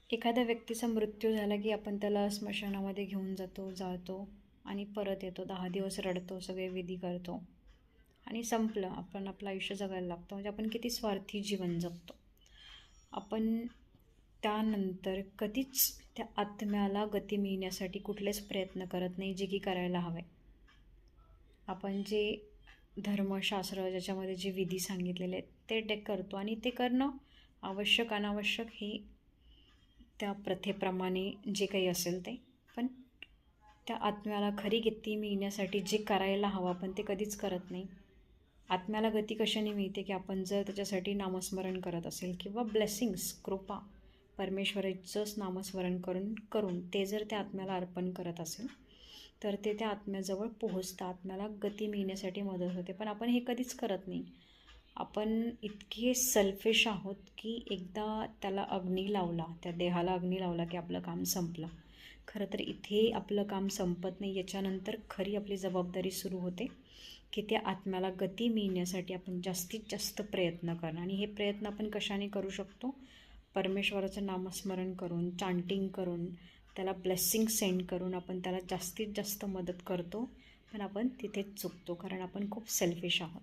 एखाद्या व्यक्तीचा मृत्यू झाला की आपण त्याला स्मशानामध्ये घेऊन जातो, जाळतो आणि परत येतो. 10 दिवस रडतो, सगळे विधी करतो आणि संपलं. आपण आपलं आयुष्य जगायला लागतो. म्हणजे आपण किती स्वार्थी जीवन जगतो. आपण त्यानंतर कधीच त्या आत्म्याला गती मिळण्यासाठी कुठलेच प्रयत्न करत नाही, जे की करायला हवे. आपण जे धर्मशास्त्र ज्याच्यामध्ये जे विधी सांगितलेले आहेत ते करतो आणि ते करणं आवश्यक अनावश्यक हे त्या प्रथेप्रमाणे जे काही असेल ते. पण त्या आत्म्याला खरी गती मिळण्यासाठी जे करायला हवं आपण ते कधीच करत नाही. आत्म्याला गती कशाने मिळते की आपण जर त्याच्यासाठी नामस्मरण करत असेल किंवा ब्लेसिंग्स, कृपा परमेश्वराचंच नामस्मरण करून ते जर त्या आत्म्याला अर्पण करत असेल तर ते त्या आत्म्याजवळ पोहोचतं, आत्म्याला गती मिळण्यासाठी मदत होते. पण आपण हे कधीच करत नाही. आपण इतके सेल्फिश आहोत की एकदा त्याला अग्नी लावला, त्या देहाला अग्नी लावला की आपलं काम संपलं. खरं तर इथे आपलं काम संपत नाही. याच्यानंतर खरी आपली जबाबदारी सुरू होते की त्या आत्म्याला गती मिळण्यासाठी आपण जास्तीत जास्त प्रयत्न करणं. आणि हे प्रयत्न आपण कशाने करू शकतो? परमेश्वराचं नामस्मरण करून, चांटिंग करून, त्याला ब्लेसिंग सेंड करून आपण त्याला जास्तीत जास्त मदत करतो. पण आपण तिथेच चुकतो, कारण आपण खूप सेल्फिश आहोत.